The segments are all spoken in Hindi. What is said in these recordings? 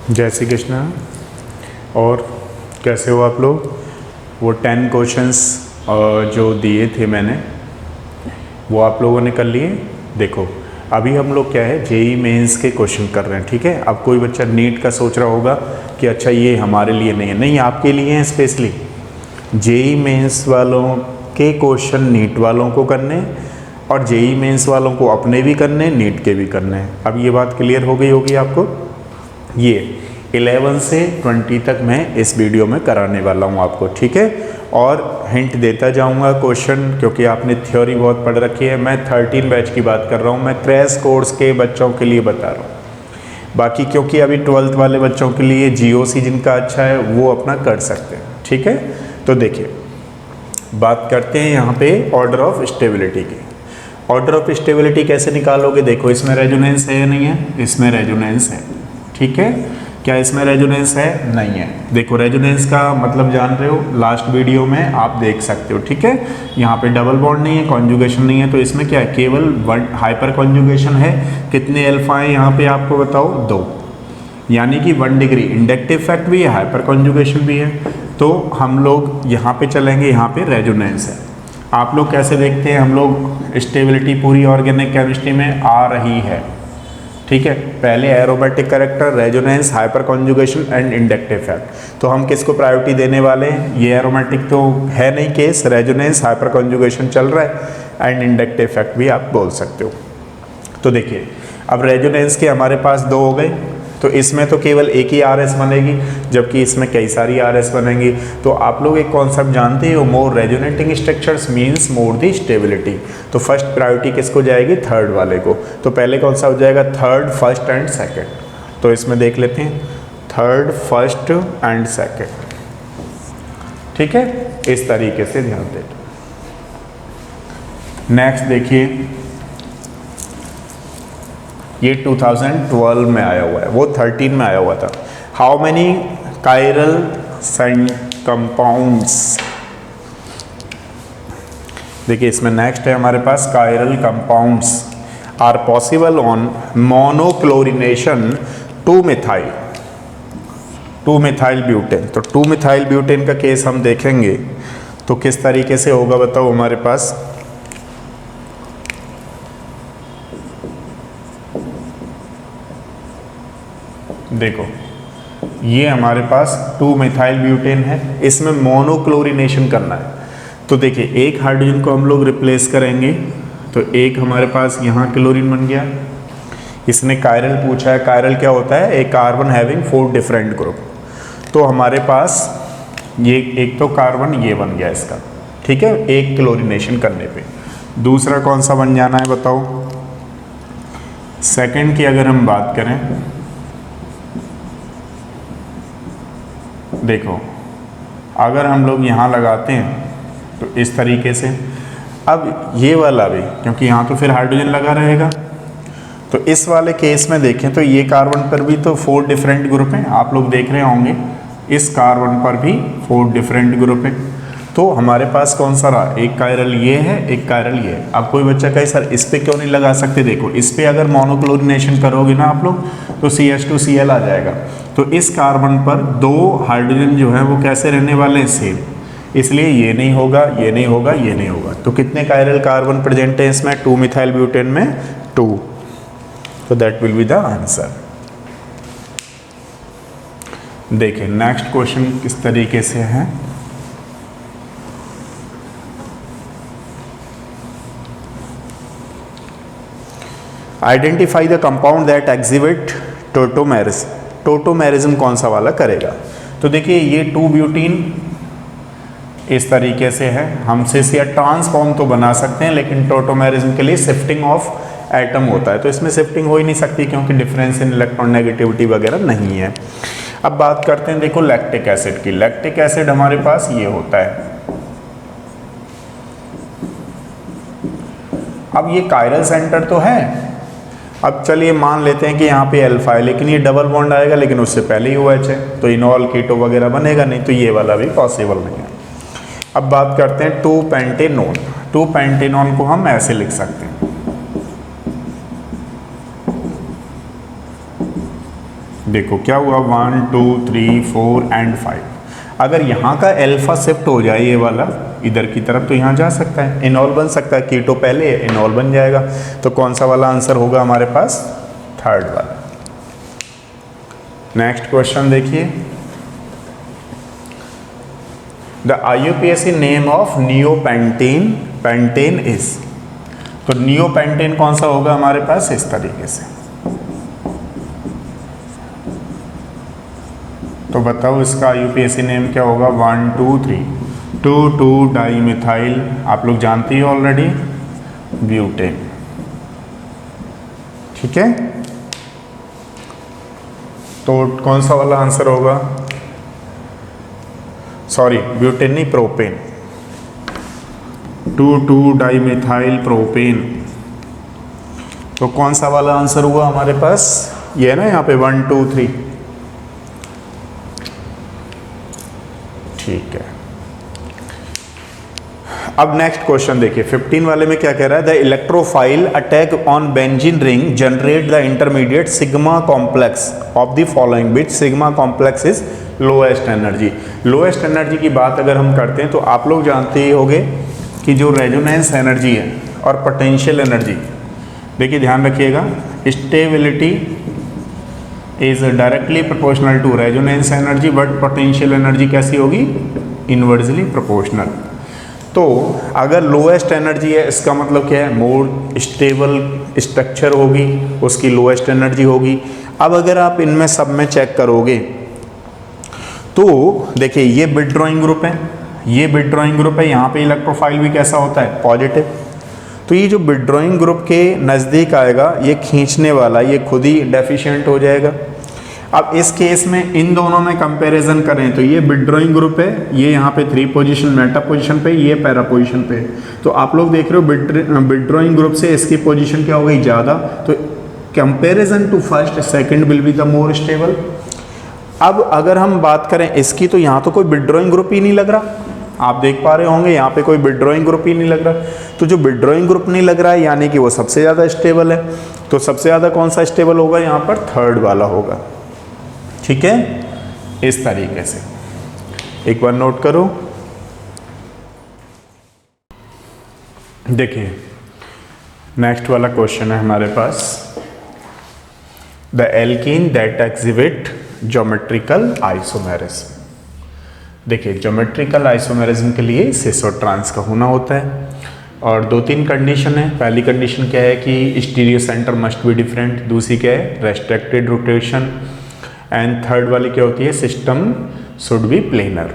जय श्री कृष्णा। और कैसे हो आप लोग? वो 10 क्वेश्चंस जो दिए थे मैंने वो आप लोगों ने कर लिए। देखो अभी हम लोग क्या है जेई मेंस के क्वेश्चन कर रहे हैं, ठीक है। अब कोई बच्चा नीट का सोच रहा होगा कि अच्छा ये हमारे लिए नहीं है, नहीं आपके लिए हैं स्पेशली। जेई मेंस वालों के क्वेश्चन नीट वालों को करने और जेई मेंस वालों को अपने भी करने, नीट के भी करने हैं। अब ये बात क्लियर हो गई होगी आपको। ये 11 से 20 तक मैं इस वीडियो में कराने वाला हूँ आपको, ठीक है। और हिंट देता जाऊँगा क्वेश्चन, क्योंकि आपने थ्योरी बहुत पढ़ रखी है। मैं 13 बैच की बात कर रहा हूँ, मैं क्रैश कोर्स के बच्चों के लिए बता रहा हूँ। बाकी क्योंकि अभी 12th वाले बच्चों के लिए जीओसी जिनका अच्छा है वो अपना कर सकते हैं, ठीक है। तो देखिए बात करते हैं यहाँ पे ऑर्डर ऑफ स्टेबिलिटी की। ऑर्डर ऑफ स्टेबिलिटी कैसे निकालोगे? देखो इसमें रेजोनेंस है या नहीं है? इसमें रेजोनेंस है, ठीक है। क्या इसमें रेजोनेंस है? नहीं है। देखो रेजोनेंस का मतलब जान रहे हो, लास्ट वीडियो में आप देख सकते हो, ठीक है। यहाँ पे डबल बॉन्ड नहीं है, कॉन्जुगेशन नहीं है, तो इसमें क्या है केवल वन हाइपर कॉन्जुगेशन है। कितने अल्फा है यहाँ पे आपको बताओ? 2, यानी कि 1 डिग्री इंडक्टिव इफेक्ट भी है, हाइपर कॉन्जुगेशन भी है। तो हम लोग यहाँ पे चलेंगे, यहाँ पे रेजोनेंस है। आप लोग कैसे देखते हैं? हम लोग स्टेबिलिटी पूरी ऑर्गेनिक केमिस्ट्री में आ रही है, ठीक है। पहले aromatic character, resonance, hyper conjugation and inductive effect. तो हम किसको प्रायोरिटी देने वाले हैं? ये एरोमेटिक तो है नहीं केस, रेजोनेंस हाइपर कॉन्जुगेशन चल रहा है एंड इंडक्टिव इफेक्ट भी आप बोल सकते हो। तो देखिए अब रेजोनेंस के हमारे पास 2 हो गए, तो इसमें तो केवल एक ही आर एस बनेगी, जबकि इसमें कई सारी आर एस बनेंगी। तो आप लोग एक कॉन्सेप्ट जानते हो, मोर रेजोनेटिंग स्ट्रक्चर्स मीन्स मोर दी स्टेबिलिटी। तो फर्स्ट प्रायोरिटी किसको जाएगी? थर्ड वाले को। तो पहले कौन सा हो जाएगा? Third, first and second. तो इसमें देख लेते हैं थर्ड, फर्स्ट एंड सेकंड, ठीक है। इस तरीके से ध्यान दें। नेक्स्ट देखिए ये 2012 में आया हुआ है, वो 13 में आया हुआ था। हाउ मैनी कायरल कंपाउंड्स, देखिए इसमें नेक्स्ट है हमारे पास chiral compounds are possible on monochlorination 2 methyl butane. तो 2 मिथाइल ब्यूटेन का केस हम देखेंगे तो किस तरीके से होगा बताओ हमारे पास। देखो ये हमारे पास 2 मिथाइल ब्यूटेन है, इसमें मोनोक्लोरिनेशन करना है। तो देखिए एक हाइड्रोजन को हम लोग रिप्लेस करेंगे, तो एक हमारे पास यहाँ क्लोरीन बन गया। इसने कायरल पूछा है, कायरल क्या होता है? एक कार्बन हैविंग 4 डिफरेंट ग्रुप। तो हमारे पास ये एक तो कार्बन ये बन गया इसका, ठीक है, एक क्लोरीनेशन करने पे। दूसरा कौन सा बन जाना है बताओ? सेकेंड की अगर हम बात करें, देखो अगर हम लोग यहाँ लगाते हैं तो इस तरीके से, अब ये वाला भी, क्योंकि यहाँ तो फिर हाइड्रोजन लगा रहेगा, तो इस वाले केस में देखें तो ये कार्बन पर भी तो 4 डिफरेंट ग्रुप हैं, आप लोग देख रहे होंगे। इस कार्बन पर भी 4 डिफरेंट ग्रुप हैं। तो हमारे पास कौन सा रहा? एक कायरल ये है, एक कायरल ये है। अब कोई बच्चा कहे सर इस पे क्यों नहीं लगा सकते? देखो इस पे अगर मोनोक्लोरिनेशन करोगे ना आप लोग तो CH2Cl आ जाएगा। तो इस कार्बन पर 2 हाइड्रोजन जो है वो कैसे रहने वाले हैं? सेम। इसलिए ये नहीं होगा, ये नहीं होगा, ये नहीं होगा। तो कितने कायरल कार्बन प्रेजेंट है इसमें? 2 मिथाइल ब्यूटेन में 2। तो that will be the answer. देखिए नेक्स्ट क्वेश्चन किस तरीके से है। Identify the compound that exhibit tautomerism. Tautomerism कौन सा वाला करेगा? तो देखिए ये 2 ब्यूटीन इस तरीके से है। हम सिस या ट्रांसफॉर्म तो बना सकते हैं, लेकिन टोटोमेरिज्म के लिए शिफ्टिंग ऑफ एटम होता है, तो इसमें शिफ्टिंग हो ही नहीं सकती क्योंकि डिफरेंस इन इलेक्ट्रॉन नेगेटिविटी वगैरह नहीं है। अब बात करते हैं देखो लैक्टिक एसिड की। लैक्टिक एसिड हमारे पास ये होता है। अब ये कायरल सेंटर तो है। अब चलिए मान लेते हैं कि यहाँ पे अल्फा है, लेकिन ये डबल बॉन्ड आएगा, लेकिन उससे पहले ही OH है, तो इनॉल कीटो वगैरह बनेगा नहीं, तो ये वाला भी पॉसिबल नहीं है। अब बात करते हैं 2 पेंटेनोन। 2 पेंटेनोन को हम ऐसे लिख सकते हैं, देखो क्या हुआ 1 2 3 4 एंड 5। अगर यहाँ का अल्फा शिफ्ट हो जाए ये वाला इधर की तरफ तो यहाँ जा सकता है, इनॉल बन सकता है, कीटो पहले इनॉल बन जाएगा। तो कौन सा वाला आंसर होगा हमारे पास? थर्ड वाला। नेक्स्ट क्वेश्चन देखिए, the IUPAC name of neopentane pentane is. तो नियोपेंटेन कौन सा होगा हमारे पास? इस तरीके से। तो बताओ इसका IUPAC नेम क्या होगा? 1 2 3 2 डाई मिथाइल, आप लोग जानते ही ऑलरेडी, ब्यूटेन। ठीक है, तो कौन सा वाला आंसर होगा? सॉरी ब्यूटेन नहीं, प्रोपेन। 2 di methyl propane. तो कौन सा वाला आंसर हुआ हमारे पास? ये है ना यहाँ पे 1 2 3। ठीक है, अब नेक्स्ट क्वेश्चन देखिए 15 वाले में क्या कह रहा है? The electrophile attack on benzene ring generate the intermediate sigma complex of the following which sigma complex is lowest energy. Lowest energy की बात अगर हम करते हैं तो आप लोग जानते ही होंगे कि जो रेजोनेंस एनर्जी है और पोटेंशियल एनर्जी, देखिए ध्यान रखिएगा, stability is directly proportional to resonance energy, but potential energy कैसी होगी? Inversely proportional. तो अगर लोएस्ट एनर्जी है इसका मतलब क्या है? मोर स्टेबल स्ट्रक्चर होगी, उसकी लोएस्ट एनर्जी होगी। अब अगर आप इनमें सब में चेक करोगे तो देखिए ये विथड्रॉइंग ग्रुप है, ये विथड्रॉइंग ग्रुप है, यहाँ पे इलेक्ट्रोफाइल भी कैसा होता है? पॉजिटिव। तो ये जो विथड्रॉइंग ग्रुप के नज़दीक आएगा ये खींचने वाला ये खुद ही डेफिशिएंट हो जाएगा। अब इस केस में इन दोनों में कंपैरिजन करें तो ये विथड्रॉइंग ग्रुप है, ये यहाँ पे 3 पोजीशन मेटा पोजीशन पे, ये पैरा पोजीशन पे। तो आप लोग देख रहे हो विथड्रॉइंग ग्रुप से इसकी पोजीशन क्या हो गई? ज़्यादा। तो comparison to first second will be the more stable. अब अगर हम बात करें इसकी तो यहाँ तो कोई विथड्रॉइंग ग्रुप ही नहीं लग रहा, आप देख पा रहे होंगे यहाँ पे कोई विथड्रॉइंग ग्रुप ही नहीं लग रहा। तो जो विथड्रॉइंग ग्रुप नहीं लग रहा है यानी कि वो सबसे ज़्यादा स्टेबल है। तो सबसे ज़्यादा कौन सा स्टेबल होगा? यहाँ पर थर्ड वाला होगा। ठीक है, इस तरीके से एक बार नोट करो। देखिए नेक्स्ट वाला क्वेश्चन है हमारे पास, the alkene that exhibit geometrical isomerism. देखिए ज्योमेट्रिकल आइसोमेरिज्म के लिए सिस और ट्रांस का होना होता है और 2-3 कंडीशन है। पहली कंडीशन क्या है कि stereo centre must be different, दूसरी क्या है? रेस्ट्रिक्टेड रोटेशन, एंड थर्ड वाली क्या होती है? System should be planar.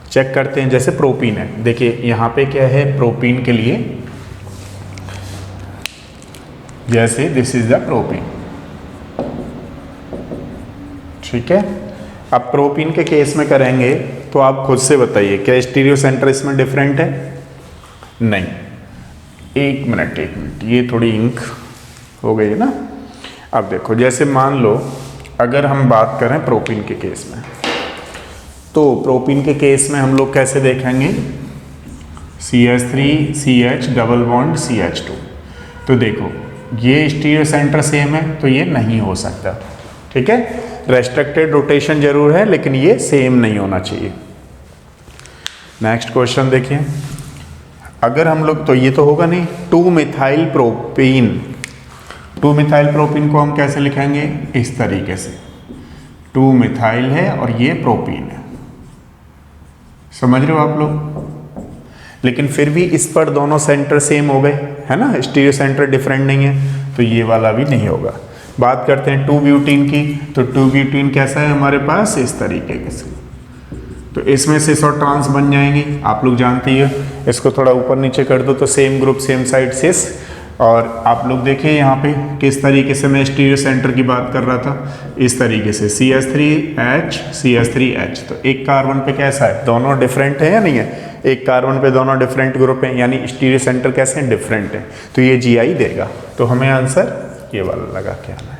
Check करते हैं, जैसे प्रोपीन है, देखिए यहाँ पे क्या है प्रोपीन के लिए, जैसे दिस इज द प्रोपीन। ठीक है, अब प्रोपीन के केस में करेंगे तो आप खुद से बताइए क्या स्टीरियो सेंटर इसमें डिफरेंट है? नहीं। एक मिनट ये थोड़ी इंक हो गई है ना। अब देखो जैसे मान लो अगर हम बात करें प्रोपीन के केस में, तो प्रोपीन के केस में हम लोग कैसे देखेंगे? CH3 CH double bond CH2। तो देखो ये स्टीरियो सेंटर सेम है तो ये नहीं हो सकता। ठीक है, रेस्ट्रिक्टेड रोटेशन जरूर है लेकिन ये सेम नहीं होना चाहिए। नेक्स्ट क्वेश्चन देखिए, अगर हम लोग, तो ये तो होगा नहीं, 2 मिथाइल प्रोपीन, 2 मिथाइल प्रोपीन को हम कैसे लिखेंगे? इस तरीके से, 2 मिथाइल है और ये प्रोपीन है, समझ रहे हो आप लोग? लेकिन फिर भी इस पर दोनों सेंटर सेम हो गए है ना, स्टीरियो सेंटर डिफरेंट नहीं है, तो ये वाला भी नहीं होगा। बात करते हैं 2 ब्यूटीन की, तो 2 ब्यूटीन कैसा है हमारे पास? इस तरीके से। तो इसमें सिस और ट्रांस बन जाएंगी, आप लोग जानते ही, इसको थोड़ा ऊपर नीचे कर दो तो सेम ग्रुप सेम साइड सिस। और आप लोग देखिए यहाँ पे किस तरीके से मैं स्टीरियो सेंटर की बात कर रहा था, इस तरीके से CH3H CH3H। तो एक कार्बन पे कैसा है? दोनों डिफरेंट है या नहीं है? एक कार्बन पे दोनों डिफरेंट ग्रुप हैं यानी स्टीरियो सेंटर कैसे हैं? डिफरेंट है। तो ये GI देगा, तो हमें आंसर ये वाला लगा के आना है।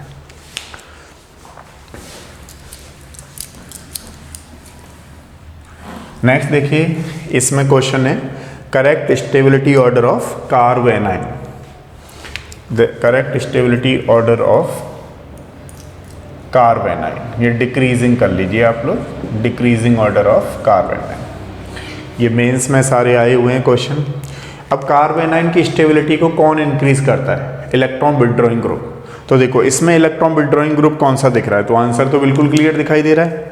नेक्स्ट देखिए, इसमें क्वेश्चन है correct stability order of carbanion. The correct stability order of carbanion, ये डिक्रीजिंग कर लीजिए आप लोग, डिक्रीजिंग ऑर्डर ऑफ कार्बेनाइन। ये मेंस में सारे आए हुए हैं क्वेश्चन। अब कार्बेनाइन की स्टेबिलिटी को कौन इंक्रीज करता है? Electron withdrawing group. तो देखो इसमें इलेक्ट्रॉन विड्रॉइंग ग्रुप कौन सा दिख रहा है? तो आंसर तो बिल्कुल क्लियर दिखाई दे रहा है।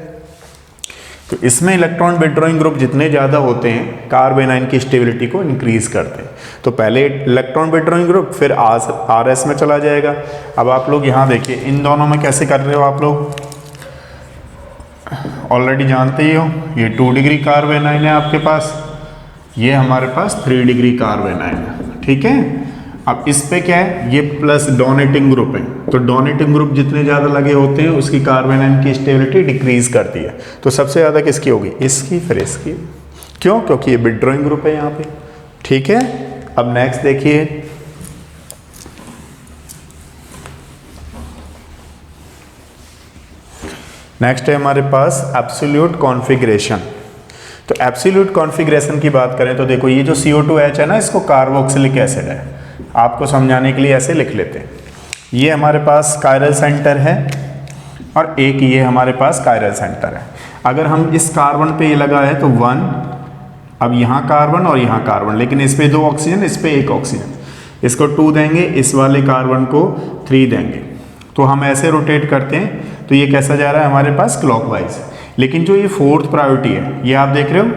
तो इसमें इलेक्ट्रॉन विड्रॉइंग ग्रुप जितने ज़्यादा होते हैं कार्बेनाइन की स्टेबिलिटी को इंक्रीज करते हैं। तो पहले इलेक्ट्रॉन विड्रॉइंग ग्रुप, फिर RS में चला जाएगा। अब आप लोग यहाँ देखिए इन दोनों में कैसे कर रहे हो आप लोग, ऑलरेडी जानते ही हो। ये 2 डिग्री कार्बेनाइन है आपके पास, ये हमारे पास 3 डिग्री कार्बेनाइन है, ठीक है। अब इस पे क्या है, ये प्लस डोनेटिंग ग्रुप है, तो डोनेटिंग ग्रुप जितने ज़्यादा लगे होते हैं उसकी कार्बेनाइन की स्टेबिलिटी डिक्रीज करती है। तो सबसे ज़्यादा किसकी होगी? इसकी, फिर इसकी। क्यों? क्योंकि ये विड्रॉइंग ग्रुप है यहाँ पे, ठीक है। अब नेक्स्ट देखिए, नेक्स्ट है हमारे पास एब्सोल्यूट कॉन्फ़िगरेशन। तो एब्सोल्यूट कॉन्फ़िगरेशन की बात करें तो देखो ये जो CO2H है ना, इसको कार्बोक्सिलिक एसिड है। आपको समझाने के लिए ऐसे लिख लेते हैं। ये हमारे पास कायरल सेंटर है और एक ये हमारे पास कायरल सेंटर है। अगर हम इस कार्बन पे ये लगा है तो 1, अब यहाँ कार्बन और यहाँ कार्बन, लेकिन इस पे 2 ऑक्सीजन, इस पे 1 ऑक्सीजन, इसको 2 देंगे, इस वाले कार्बन को 3 देंगे। तो हम ऐसे रोटेट करते हैं तो ये कैसा जा रहा है हमारे पास? क्लॉकवाइज। लेकिन जो ये 4th प्रायोरिटी है, ये आप देख रहे हो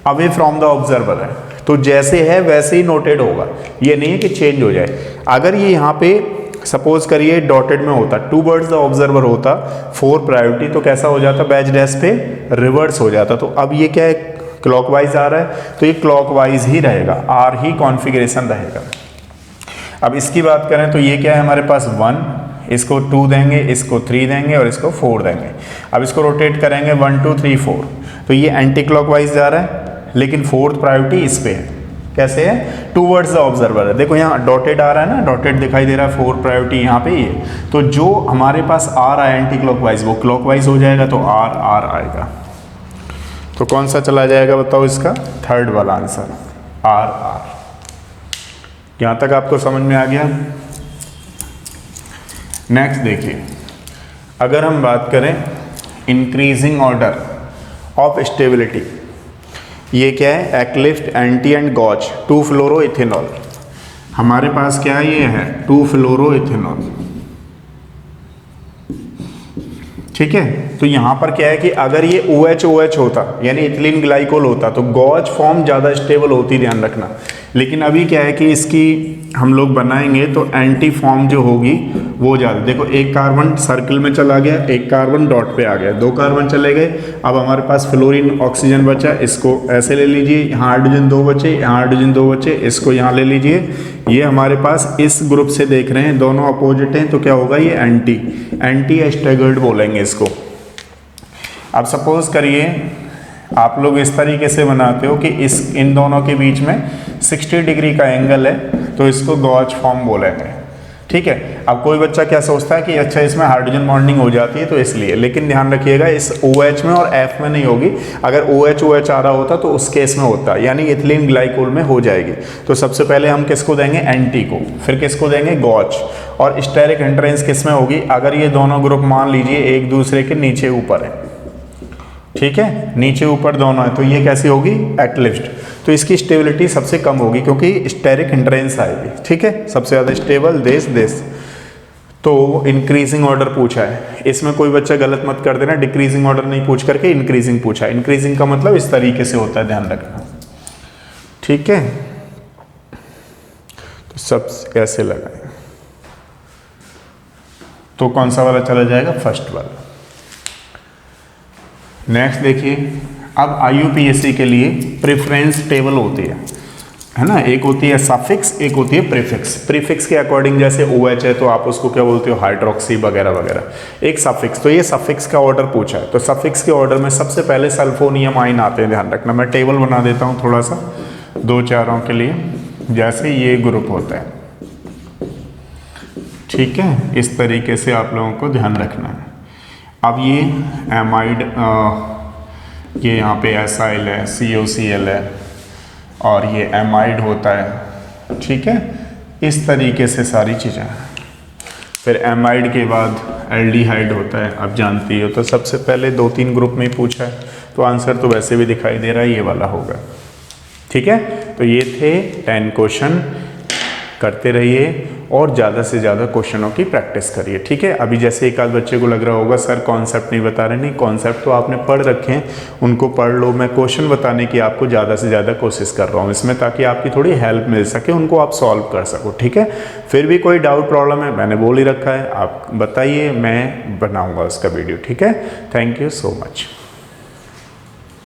अवे फ्रॉम द ऑब्जर्वर है, तो जैसे है वैसे ही नोटेड होगा, ये नहीं है कि चेंज हो जाए। अगर ये यहाँ पे सपोज करिए डॉटेड में होता, टूवर्ड्स द ऑब्जर्वर होता 4 प्रायोरिटी, तो कैसा हो जाता? बैच डैश पे रिवर्स हो जाता। तो अब ये क्या है? क्लॉकवाइज आ रहा है, तो ये क्लॉकवाइज ही रहेगा, R ही कॉन्फ़िगरेशन रहेगा। अब इसकी बात करें तो ये क्या है हमारे पास? 1, इसको 2 देंगे, इसको 3 देंगे और इसको 4 देंगे। अब इसको रोटेट करेंगे 1 2 3 4, तो ये एंटी क्लॉकवाइज जा रहा है, लेकिन 4th प्रायोरिटी इस पे है। कैसे है? टूवर्ड्स द ऑब्जर्वर है। देखो यहाँ डॉटेड आ रहा है ना, डॉटेड दिखाई दे रहा है, 4th प्रायोरिटी यहाँ पे ये। तो जो हमारे पास R आया एंटी क्लॉकवाइज, वो क्लॉकवाइज हो जाएगा, तो R आएगा। तो कौन सा चला जाएगा बताओ इसका? 3rd वाला आंसर, R। यहाँ तक आपको समझ में आ गया? नेक्स्ट देखिए, अगर हम बात करें इंक्रीजिंग ऑर्डर ऑफ स्टेबिलिटी, ये क्या है? एक्लिफ्ट, एंटी एंड गॉच 2 फ्लोरो इथेनॉल। हमारे पास क्या है? ये है 2 फ्लोरो इथेनॉल, ठीक है। तो यहाँ पर क्या है कि अगर ये OH होता, यानी इथिलीन ग्लाइकोल होता, तो गॉच फॉर्म ज़्यादा स्टेबल होती, ध्यान रखना। लेकिन अभी क्या है कि इसकी हम लोग बनाएंगे तो एंटी फॉर्म जो होगी वो ज़्यादा। देखो एक कार्बन सर्कल में चला गया, एक कार्बन डॉट पे आ गया, 2 कार्बन चले गए। अब हमारे पास फ्लोरीन ऑक्सीजन बचा, इसको ऐसे ले लीजिए, यहाँ हाइड्रोजन 2 बचे, यहाँ हाइड्रोजन 2 बचे, इसको यहाँ ले लीजिए। ये हमारे पास इस ग्रुप से देख रहे हैं, दोनों अपोजिट हैं, तो क्या होगा? ये एंटी स्टैगर्ड बोलेंगे इसको। अब सपोज करिए आप लोग इस तरीके से बनाते हो कि इन दोनों के बीच में 60 डिग्री का एंगल है, तो इसको गॉच फॉर्म बोलेंगे, ठीक है। अब कोई बच्चा क्या सोचता है कि अच्छा इसमें हाइड्रोजन बॉन्डिंग हो जाती है तो इसलिए, लेकिन ध्यान रखिएगा इस OH में और F में नहीं होगी। अगर OH आ रहा होता तो उस केस में होता, यानी इथिलीन ग्लाइकोल में हो जाएगी। तो सबसे पहले हम किसको देंगे? एंटी को, फिर किसको देंगे? गॉच। और स्टेरिक हिंड्रेंस किस में होगी? अगर ये दोनों ग्रुप मान लीजिए एक दूसरे के नीचे ऊपर है, ठीक है, नीचे ऊपर दोनों है, तो ये कैसी होगी? एक्लिफ्ट। तो इसकी स्टेबिलिटी सबसे कम होगी क्योंकि स्टेरिक हिंड्रेंस आएगी, ठीक है। सबसे ज़्यादा स्टेबल देश। तो इंक्रीजिंग ऑर्डर पूछा है, इसमें कोई बच्चा गलत मत कर देना, डिक्रीजिंग ऑर्डर नहीं पूछ करके इंक्रीजिंग पूछा। इंक्रीजिंग का मतलब इस तरीके से होता है, ध्यान रखना, ठीक है। तो सब ऐसे लगाए, तो कौन सा वाला चला जाएगा? फर्स्ट वाला। नेक्स्ट देखिए, अब IUPAC के लिए प्रेफरेंस टेबल होती है ना, एक होती है सफिक्स, एक होती है प्रीफिक्स। प्रीफिक्स के अकॉर्डिंग जैसे OH है तो आप उसको क्या बोलते हो? हाइड्रोक्सी वगैरह वगैरह। एक सफिक्स, तो ये सफिक्स का ऑर्डर पूछा है, तो सफिक्स के ऑर्डर में सबसे पहले सल्फोनियम आइन आते हैं, ध्यान रखना। मैं टेबल बना देता हूँ थोड़ा सा 2-4 के लिए, जैसे ये ग्रुप होता है, ठीक है। इस तरीके से आप लोगों को ध्यान रखना है। अब ये एमाइड, ये यहाँ पे एसाइल है, COCl है, और ये एमाइड होता है, ठीक है। इस तरीके से सारी चीज़ें हैं। फिर एमाइड के बाद एल्डिहाइड होता है, आप जानती हो। तो सबसे पहले 2-3 ग्रुप में ही पूछा है, तो आंसर तो वैसे भी दिखाई दे रहा है, ये वाला होगा। ठीक है, तो ये थे 10 क्वेश्चन। करते रहिए और ज़्यादा से ज़्यादा क्वेश्चनों की प्रैक्टिस करिए। ठीक है, अभी जैसे एक आध बच्चे को लग रहा होगा सर कॉन्सेप्ट नहीं बता रहे, नहीं, कॉन्सेप्ट तो आपने पढ़ रखे हैं, उनको पढ़ लो। मैं क्वेश्चन बताने की आपको ज़्यादा से ज़्यादा कोशिश कर रहा हूँ इसमें, ताकि आपकी थोड़ी हेल्प मिल सके, उनको आप सॉल्व कर सको। ठीक है, फिर भी कोई डाउट प्रॉब्लम है, मैंने बोल ही रखा है, आप बताइए, मैं बनाऊँगा उसका वीडियो। ठीक है, थैंक यू सो मच।